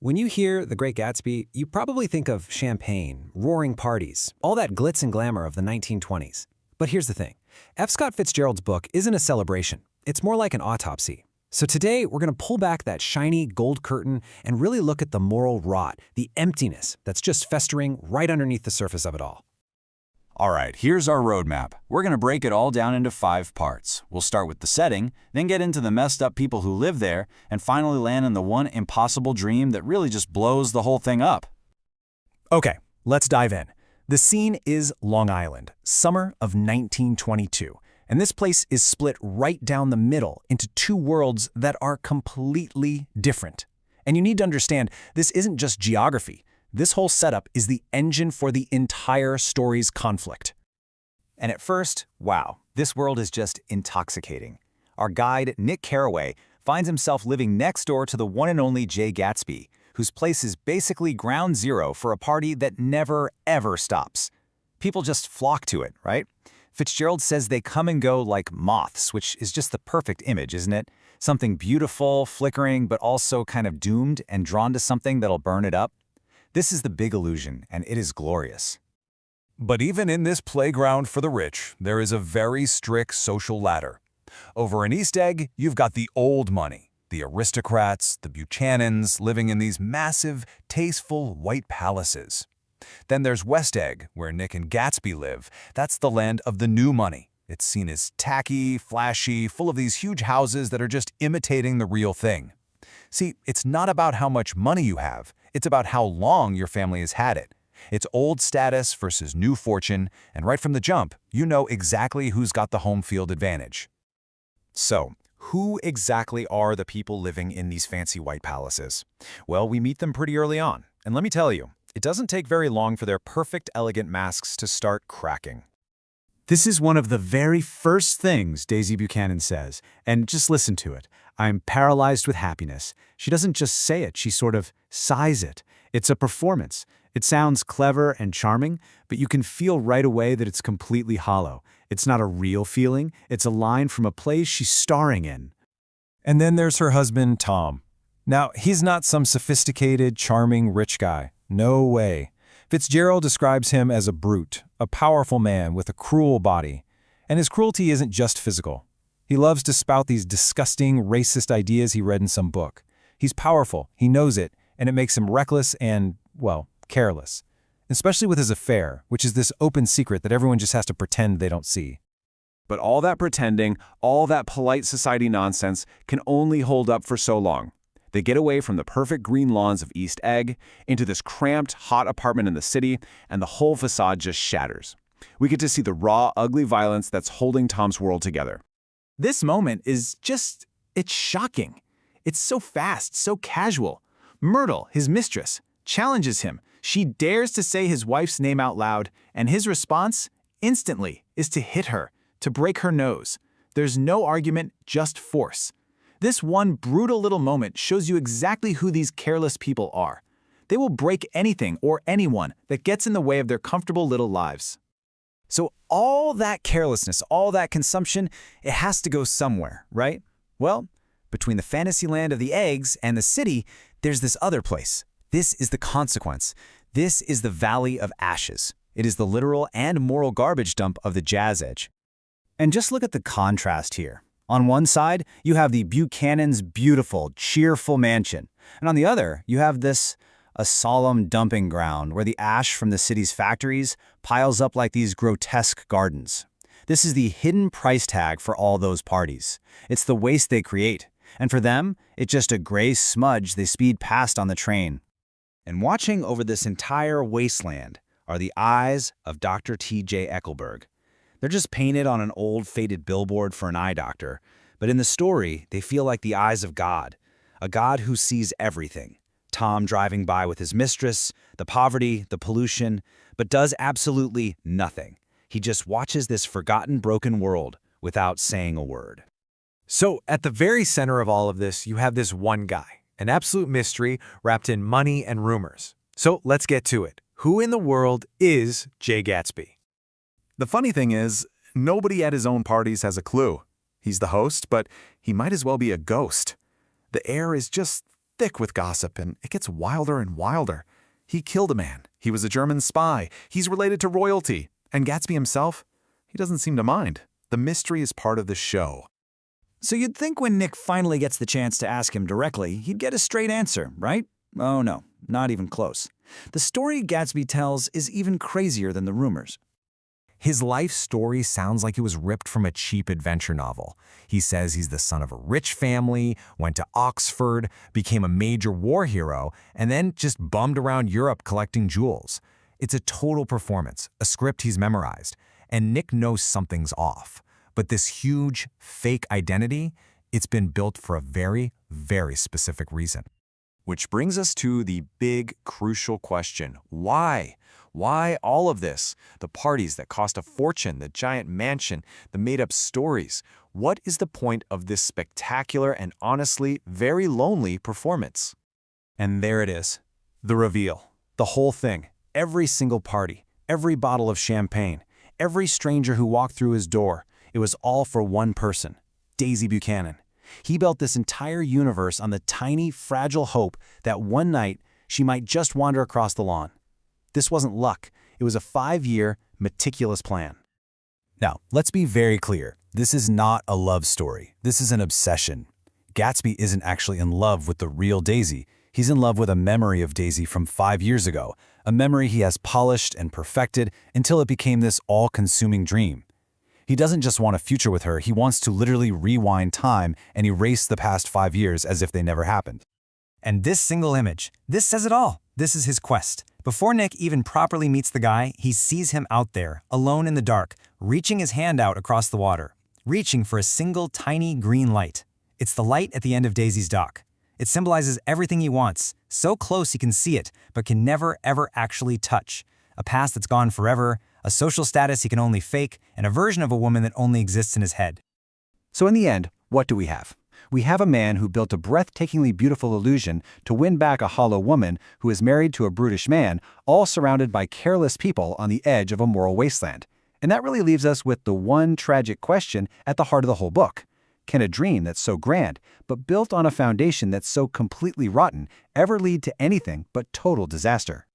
When you hear The Great Gatsby, you probably think of champagne, roaring parties, all that glitz and glamour of the 1920s. But here's the thing. F. Scott Fitzgerald's book isn't a celebration. It's more like an autopsy. So today, we're going to pull back that shiny gold curtain and really look at the moral rot, the emptiness that's just festering right underneath the surface of it all. All right, here's our roadmap. We're going to break it all down into 5 parts. We'll start with the setting, then get into the messed up people who live there, and finally land on the one impossible dream that really just blows the whole thing up. Okay, let's dive in. The scene is Long Island, summer of 1922, and this place is split right down the middle into 2 worlds that are completely different. And you need to understand, this isn't just geography. This whole setup is the engine for the entire story's conflict. And at first, wow, this world is just intoxicating. Our guide, Nick Carraway, finds himself living next door to the one and only Jay Gatsby, whose place is basically ground zero for a party that never, ever stops. People just flock to it, right? Fitzgerald says they come and go like moths, which is just the perfect image, isn't it? Something beautiful, flickering, but also kind of doomed and drawn to something that'll burn it up. This is the big illusion, and it is glorious. But even in this playground for the rich, there is a very strict social ladder. Over in East Egg, you've got the old money, the aristocrats, the Buchanans living in these massive, tasteful white palaces. Then there's West Egg, where Nick and Gatsby live. That's the land of the new money. It's seen as tacky, flashy, full of these huge houses that are just imitating the real thing. See, it's not about how much money you have. It's about how long your family has had it. It's old status versus new fortune, and right from the jump, you know exactly who's got the home field advantage. So, who exactly are the people living in these fancy white palaces? Well, we meet them pretty early on, and let me tell you, it doesn't take very long for their perfect, elegant masks to start cracking. This is one of the very first things Daisy Buchanan says, and just listen to it. I'm paralyzed with happiness. She doesn't just say it, she sort of sighs it. It's a performance. It sounds clever and charming, but you can feel right away that it's completely hollow. It's not a real feeling, it's a line from a play she's starring in. And then there's her husband, Tom. Now, he's not some sophisticated, charming, rich guy. No way. Fitzgerald describes him as a brute, a powerful man with a cruel body. And his cruelty isn't just physical. He loves to spout these disgusting, racist ideas he read in some book. He's powerful, he knows it, and it makes him reckless and, well, careless. Especially with his affair, which is this open secret that everyone just has to pretend they don't see. But all that pretending, all that polite society nonsense can only hold up for so long. They get away from the perfect green lawns of East Egg into this cramped, hot apartment in the city, and the whole facade just shatters. We get to see the raw, ugly violence that's holding Tom's world together. This moment is just, it's shocking. It's so fast, so casual. Myrtle, his mistress, challenges him. She dares to say his wife's name out loud, and his response, instantly, is to hit her, to break her nose. There's no argument, just force. This one brutal little moment shows you exactly who these careless people are. They will break anything or anyone that gets in the way of their comfortable little lives. So all that carelessness, all that consumption, it has to go somewhere, right? Well, between the fantasy land of the eggs and the city, there's this other place. This is the consequence. This is the Valley of Ashes. It is the literal and moral garbage dump of the Jazz Edge. And just look at the contrast here. On one side, you have the Buchanan's beautiful, cheerful mansion. And on the other, you have a solemn dumping ground where the ash from the city's factories piles up like these grotesque gardens. This is the hidden price tag for all those parties. It's the waste they create. And for them, it's just a gray smudge they speed past on the train. And watching over this entire wasteland are the eyes of Dr. T.J. Eckelberg. They're just painted on an old faded billboard for an eye doctor, but in the story, they feel like the eyes of God, a God who sees everything. Tom driving by with his mistress, the poverty, the pollution, but does absolutely nothing. He just watches this forgotten, broken world without saying a word. So, at the very center of all of this, you have this one guy, an absolute mystery wrapped in money and rumors. So, let's get to it. Who in the world is Jay Gatsby? The funny thing is, nobody at his own parties has a clue. He's the host, but he might as well be a ghost. The air is just thick with gossip, and it gets wilder and wilder. He killed a man. He was a German spy. He's related to royalty. And Gatsby himself? He doesn't seem to mind. The mystery is part of the show. So you'd think when Nick finally gets the chance to ask him directly, he'd get a straight answer, right? Oh no, not even close. The story Gatsby tells is even crazier than the rumors. His life story sounds like it was ripped from a cheap adventure novel. He says he's the son of a rich family, went to Oxford, became a major war hero, and then just bummed around Europe collecting jewels. It's a total performance, a script he's memorized, and Nick knows something's off. But this huge, fake identity, it's been built for a very, very specific reason. Which brings us to the big, crucial question. Why? Why all of this? The parties that cost a fortune, the giant mansion, the made-up stories. What is the point of this spectacular and honestly very lonely performance? And there it is, the reveal, the whole thing, every single party, every bottle of champagne, every stranger who walked through his door. It was all for one person, Daisy Buchanan. He built this entire universe on the tiny, fragile hope that one night she might just wander across the lawn. This wasn't luck. It was a 5-year, meticulous plan. Now, let's be very clear. This is not a love story. This is an obsession. Gatsby isn't actually in love with the real Daisy. He's in love with a memory of Daisy from 5 years ago, a memory he has polished and perfected until it became this all-consuming dream. He doesn't just want a future with her, he wants to literally rewind time and erase the past 5 years as if they never happened. And this single image, this says it all. This is his quest. Before Nick even properly meets the guy, he sees him out there, alone in the dark, reaching his hand out across the water, reaching for a single tiny green light. It's the light at the end of Daisy's dock. It symbolizes everything he wants, so close he can see it, but can never ever actually touch. A past that's gone forever, a social status he can only fake, and a version of a woman that only exists in his head. So in the end, what do we have? We have a man who built a breathtakingly beautiful illusion to win back a hollow woman who is married to a brutish man, all surrounded by careless people on the edge of a moral wasteland. And that really leaves us with the one tragic question at the heart of the whole book. Can a dream that's so grand, but built on a foundation that's so completely rotten, ever lead to anything but total disaster?